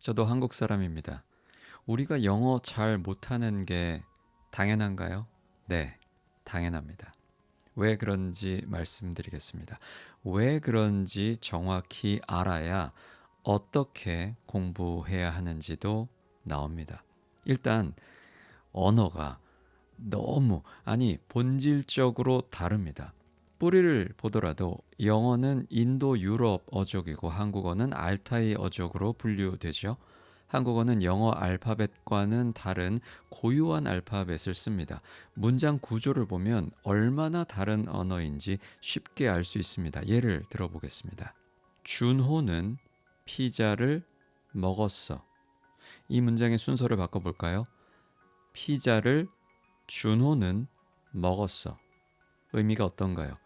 저도 한국 사람입니다. 우리가 영어 잘 못하는 게 당연한가요? 네, 당연합니다. 왜 그런지 말씀드리겠습니다. 왜 그런지 정확히 알아야 어떻게 공부해야 하는지도 나옵니다. 일단 언어가 너무, 아니, 본질적으로 다릅니다. 뿌리를 보더라도 영어는 인도 유럽 어족이고 한국어는 알타이 어족으로 분류되죠. 한국어는 영어 알파벳과는 다른 고유한 알파벳을 씁니다. 문장 구조를 보면 얼마나 다른 언어인지 쉽게 알 수 있습니다. 예를 들어보겠습니다. 준호는 피자를 먹었어. 이 문장의 순서를 바꿔볼까요? 피자를 준호는 먹었어. 의미가 어떤가요?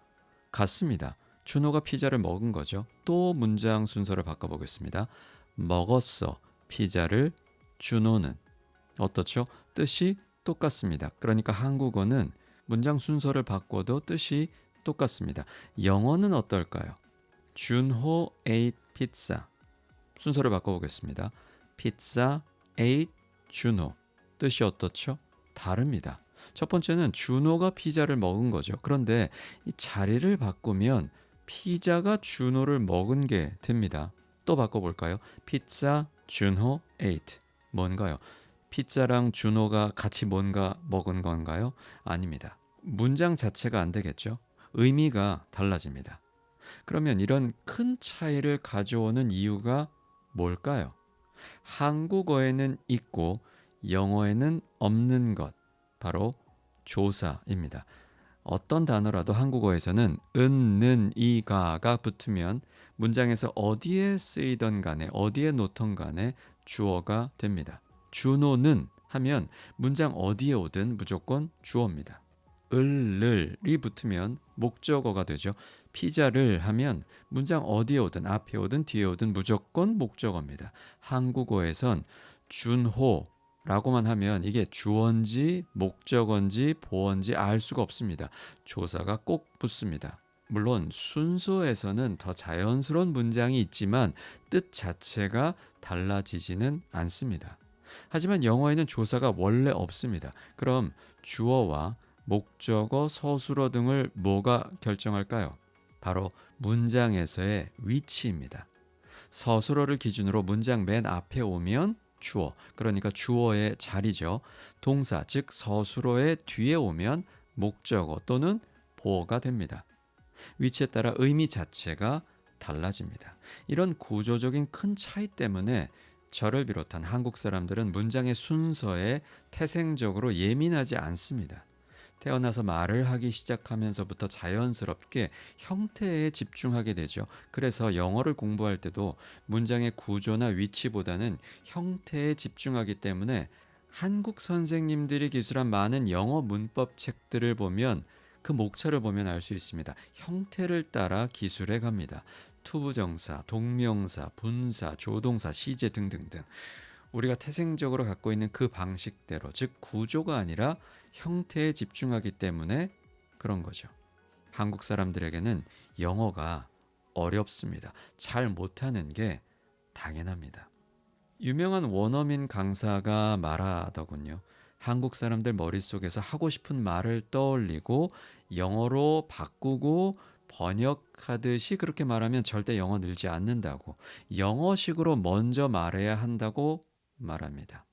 같습니다. 준호가 피자를 먹은 거죠. 또 문장 순서를 바꿔보겠습니다. 먹었어. 피자를 준호는. 어떻죠? 뜻이 똑같습니다. 그러니까 한국어는 문장 순서를 바꿔도 뜻이 똑같습니다. 영어는 어떨까요? 준호 ate pizza. 순서를 바꿔보겠습니다. pizza ate 준호. 뜻이 어떻죠? 다릅니다. 첫 번째는 준호가 피자를 먹은 거죠. 그런데 이 자리를 바꾸면 피자가 준호를 먹은 게 됩니다. 또 바꿔볼까요? 피자 준호 ate. 뭔가요? 피자랑 준호가 같이 뭔가 먹은 건가요? 아닙니다. 문장 자체가 안 되겠죠? 의미가 달라집니다. 그러면 이런 큰 차이를 가져오는 이유가 뭘까요? 한국어에는 있고 영어에는 없는 것, 바로 조사입니다. 어떤 단어라도 한국어에서는 은, 는, 이, 가가 붙으면 문장에서 어디에 쓰이던 간에 어디에 놓던 간에 주어가 됩니다. 준호는 하면 문장 어디에 오든 무조건 주어입니다. 을이 붙으면 목적어가 되죠. 피자를 하면 문장 어디에 오든 앞에 오든 뒤에 오든 무조건 목적어입니다. 한국어에선 준호라고만 하면 이게 주어인지 목적어인지 보어인지 알 수가 없습니다. 조사가 꼭 붙습니다. 물론 순서에서는 더 자연스러운 문장이 있지만 뜻 자체가 달라지지는 않습니다. 하지만 영어에는 조사가 원래 없습니다. 그럼 주어와 목적어, 서술어 등을 뭐가 결정할까요? 바로 문장에서의 위치입니다. 서술어를 기준으로 문장 맨 앞에 오면 주어, 그러니까 주어의 자리죠. 동사, 즉 서술어의 뒤에 오면 목적어 또는 보어가 됩니다. 위치에 따라 의미 자체가 달라집니다. 이런 구조적인 큰 차이 때문에 저를 비롯한 한국 사람들은 문장의 순서에 태생적으로 예민하지 않습니다. 태어나서 말을 하기 시작하면서부터 자연스럽게 형태에 집중하게 되죠. 그래서 영어를 공부할 때도 문장의 구조나 위치보다는 형태에 집중하기 때문에 한국 선생님들이 기술한 많은 영어 문법 책들을 보면 그 목차를 보면 알 수 있습니다. 형태를 따라 기술해 갑니다. 투부정사, 동명사, 분사, 조동사, 시제 등등등. 우리가 태생적으로 갖고 있는 그 방식대로, 즉 구조가 아니라 형태에 집중하기 때문에 그런 거죠. 한국 사람들에게는 영어가 어렵습니다. 잘 못하는 게 당연합니다. 유명한 원어민 강사가 말하더군요. 한국 사람들 머릿속에서 하고 싶은 말을 떠올리고 영어로 바꾸고 번역하듯이 그렇게 말하면 절대 영어 늘지 않는다고, 영어식으로 먼저 말해야 한다고 말합니다.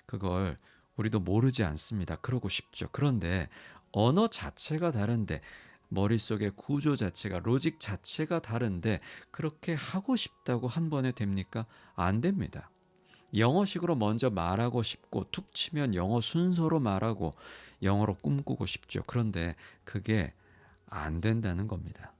그걸 우리도 모르지 않습니다. 그러고 싶죠. 그런데 언어 자체가 다른데, 머릿속의 구조 자체가, 로직 자체가 다른데 그렇게 하고 싶다고 한 번에 됩니까? 안 됩니다. 영어식으로 먼저 말하고 싶고 툭 치면 영어 순서로 말하고 영어로 꿈꾸고 싶죠. 그런데 그게 안 된다는 겁니다.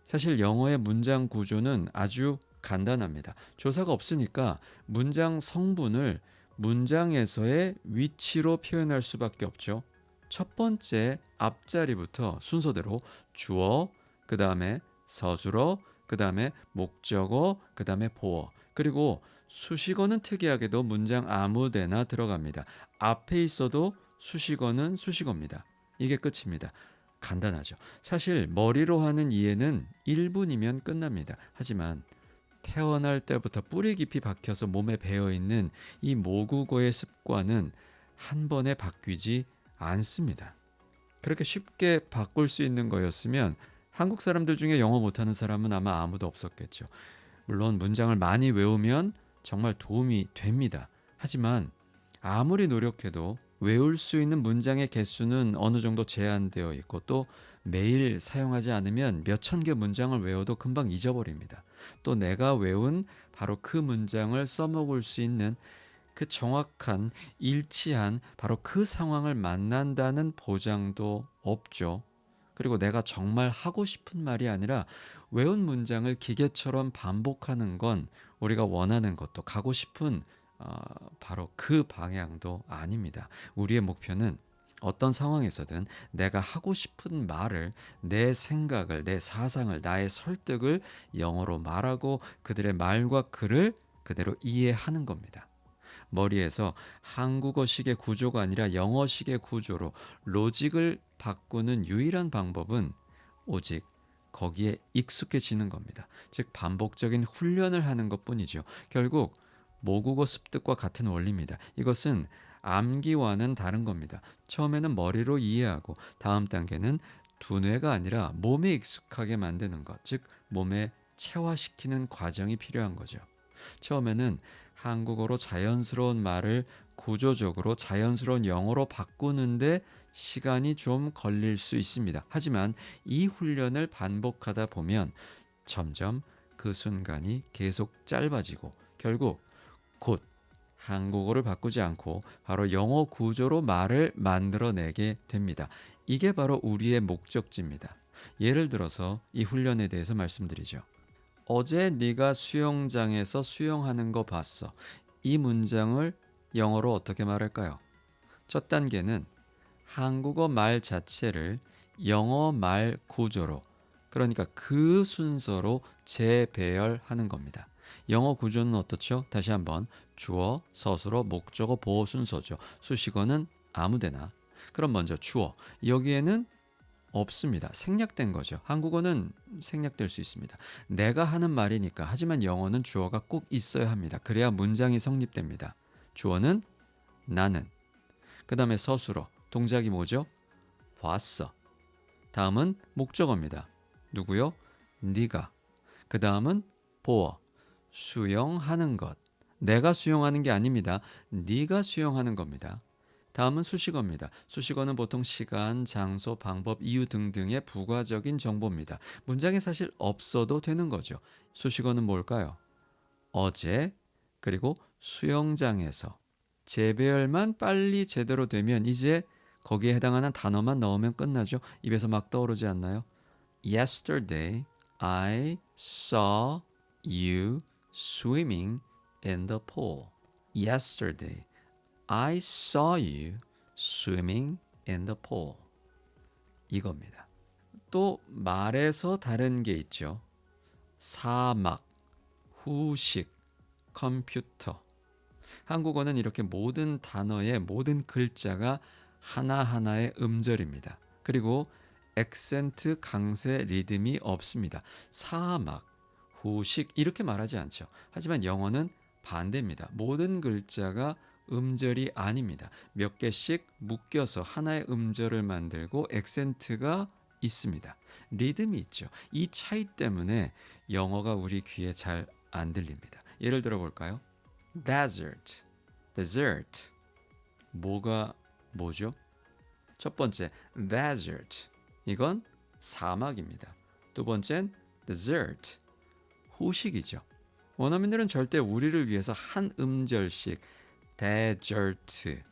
사실 영어의 문장 구조는 아주 간단합니다. 조사가 없으니까 문장 성분을 문장에서의 위치로 표현할 수밖에 없죠. 첫 번째 앞자리부터 순서대로 주어, 그 다음에 서술어, 그 다음에 목적어, 그 다음에 보어, 그리고 수식어는 특이하게도 문장 아무데나 들어갑니다. 앞에 있어도 수식어는 수식어입니다. 이게 끝입니다. 간단하죠. 사실 머리로 하는 이해는 1분이면 끝납니다. 하지만 태어날 때부터 뿌리 깊이 박혀서 몸에 배어있는 이 모국어의 습관은 한 번에 바뀌지 않습니다. 그렇게 쉽게 바꿀 수 있는 거였으면 한국 사람들 중에 영어 못하는 사람은 아마 아무도 없었겠죠. 물론 문장을 많이 외우면 정말 도움이 됩니다. 하지만 아무리 노력해도 외울 수 있는 문장의 개수는 어느 정도 제한되어 있고 또 매일 사용하지 않으면 몇천 개 문장을 외워도 금방 잊어버립니다. 또 내가 외운 바로 그 문장을 써먹을 수 있는 그 정확한 일치한 바로 그 상황을 만난다는 보장도 없죠. 그리고 내가 정말 하고 싶은 말이 아니라 외운 문장을 기계처럼 반복하는 건 우리가 원하는 것도 가고 싶은 바로 그 방향도 아닙니다. 우리의 목표는 어떤 상황에서든 내가 하고 싶은 말을, 내 생각을, 내 사상을, 나의 설득을 영어로 말하고 그들의 말과 글을 그대로 이해하는 겁니다. 머리에서 한국어식의 구조가 아니라 영어식의 구조로 로직을 바꾸는 유일한 방법은 오직 거기에 익숙해지는 겁니다. 즉 반복적인 훈련을 하는 것뿐이죠. 결국 모국어 습득과 같은 원리입니다. 이것은 암기와는 다른 겁니다. 처음에는 머리로 이해하고 다음 단계는 두뇌가 아니라 몸에 익숙하게 만드는 것, 즉 몸에 체화시키는 과정이 필요한 거죠. 처음에는 한국어로 자연스러운 말을 구조적으로 자연스러운 영어로 바꾸는데 시간이 좀 걸릴 수 있습니다. 하지만 이 훈련을 반복하다 보면 점점 그 순간이 계속 짧아지고 결국 곧 한국어를 바꾸지 않고 바로 영어 구조로 말을 만들어내게 됩니다. 이게 바로 우리의 목적지입니다. 예를 들어서 이 훈련에 대해서 말씀드리죠. 어제 네가 수영장에서 수영하는 거 봤어. 이 문장을 영어로 어떻게 말할까요? 첫 단계는 한국어 말 자체를 영어 말 구조로, 그러니까 그 순서로 재배열하는 겁니다. 영어 구조는 어떻죠? 다시 한번 주어, 서술어, 목적어, 보어 순서죠. 수식어는 아무데나. 그럼 먼저 주어. 여기에는 없습니다. 생략된 거죠. 한국어는 생략될 수 있습니다. 내가 하는 말이니까. 하지만 영어는 주어가 꼭 있어야 합니다. 그래야 문장이 성립됩니다. 주어는 나는. 그 다음에 서술어. 동작이 뭐죠? 봤어. 다음은 목적어입니다. 누구요? 네가. 그 다음은 보어. 수영하는 것. 내가 수영하는 게 아닙니다. 네가 수영하는 겁니다. 다음은 수식어입니다. 수식어는 보통 시간, 장소, 방법, 이유 등등의 부가적인 정보입니다. 문장에 사실 없어도 되는 거죠. 수식어는 뭘까요? 어제, 그리고 수영장에서. 재배열만 빨리 제대로 되면 이제 거기에 해당하는 단어만 넣으면 끝나죠. 입에서 막 떠오르지 않나요? Yesterday, I saw you swimming in the pool. Yesterday, I saw you swimming in the pool. 이겁니다. 또 말에서 다른 게 있죠. 사막, 후식, 컴퓨터. 한국어는 이렇게 모든 단어의 모든 글자가 하나하나의 음절입니다. 그리고 액센트, 강세, 리듬이 없습니다. 사막, 후식 이렇게 말하지 않죠. 하지만 영어는 반대입니다. 모든 글자가 음절이 아닙니다. 몇 개씩 묶여서 하나의 음절을 만들고 액센트가 있습니다. 리듬이 있죠. 이 차이 때문에 영어가 우리 귀에 잘 안 들립니다. 예를 들어 볼까요? Desert, desert. 뭐가 뭐죠? 첫 번째, desert. 이건 사막입니다. 두 번째는 dessert. 후식이죠. 원어민들은 절대 우리를 위해서 한 음절씩 dessert,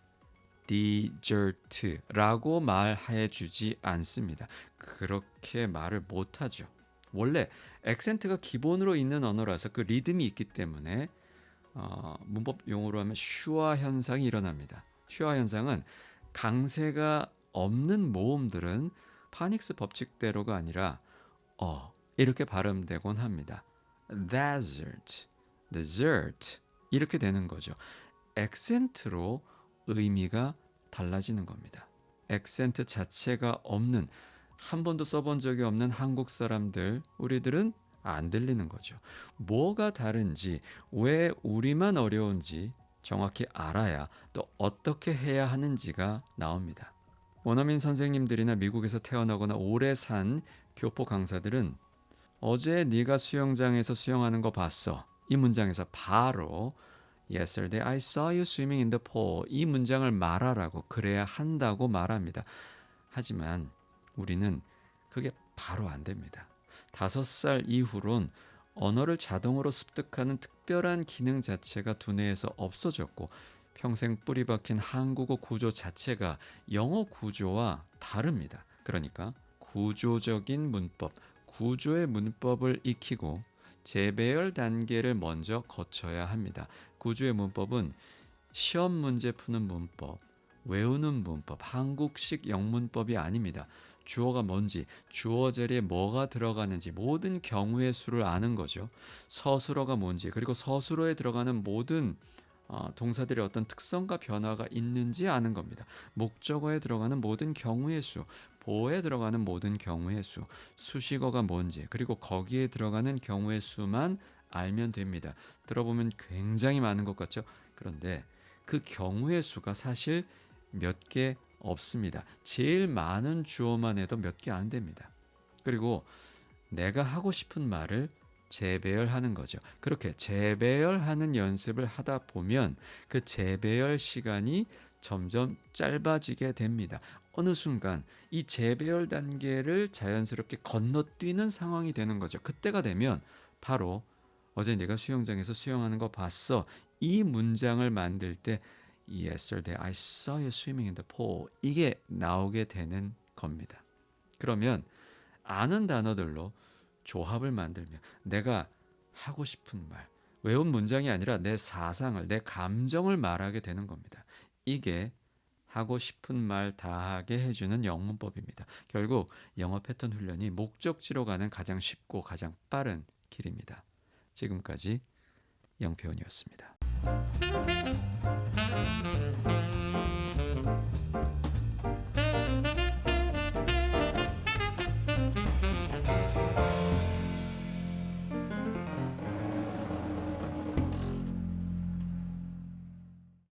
dessert라고 말해 주지 않습니다. 그렇게 말을 못하죠. 원래 액센트가 기본으로 있는 언어라서 그 리듬이 있기 때문에 문법 용어로 하면 슈아 현상이 일어납니다. 슈아 현상은 강세가 없는 모음들은 파닉스 법칙대로가 아니라 이렇게 발음되곤 합니다. Desert, dessert 이렇게 되는 거죠. 액센트로 의미가 달라지는 겁니다. 액센트 자체가 없는 한 번도 써본 적이 없는 한국 사람들, 우리들은 안 들리는 거죠. 뭐가 다른지, 왜 우리만 어려운지 정확히 알아야 또 어떻게 해야 하는지가 나옵니다. 원어민 선생님들이나 미국에서 태어나거나 오래 산 교포 강사들은 어제 네가 수영장에서 수영하는 거 봤어. 이 문장에서 바로 Yesterday I saw you swimming in the pool. 이 문장을 말하라고 그래야 한다고 말합니다. 하지만 우리는 그게 바로 안 됩니다. 5살 이후론 언어를 자동으로 습득하는 특별한 기능 자체가 두뇌에서 없어졌고 평생 뿌리 박힌 한국어 구조 자체가 영어 구조와 다릅니다. 그러니까 구조적인 문법, 구조의 문법을 익히고 재배열 단계를 먼저 거쳐야 합니다. 구조의 문법은 시험 문제 푸는 문법, 외우는 문법, 한국식 영문법이 아닙니다. 주어가 뭔지, 주어 자리에 뭐가 들어가는지 모든 경우의 수를 아는 거죠. 서술어가 뭔지, 그리고 서술어에 들어가는 모든 동사들의 어떤 특성과 변화가 있는지 아는 겁니다. 목적어에 들어가는 모든 경우의 수, 보어에 들어가는 모든 경우의 수, 수식어가 뭔지, 그리고 거기에 들어가는 경우의 수만 알면 됩니다. 들어보면 굉장히 많은 것 같죠? 그런데 그 경우의 수가 사실 몇 개 없습니다. 제일 많은 주어만 해도 몇 개 안 됩니다. 그리고 내가 하고 싶은 말을 재배열하는 거죠. 그렇게 재배열하는 연습을 하다 보면 그 재배열 시간이 점점 짧아지게 됩니다. 어느 순간 이 재배열 단계를 자연스럽게 건너뛰는 상황이 되는 거죠. 그때가 되면 바로 어제 내가 수영장에서 수영하는 거 봤어. 이 문장을 만들 때 Yesterday I saw you swimming in the pool. 이게 나오게 되는 겁니다. 그러면 아는 단어들로 조합을 만들면 내가 하고 싶은 말, 외운 문장이 아니라 내 사상을, 내 감정을 말하게 되는 겁니다. 이게 하고 싶은 말 다 하게 해주는 영문법입니다. 결국 영어 패턴 훈련이 목적지로 가는 가장 쉽고 가장 빠른 길입니다. 지금까지 영표원이었습니다.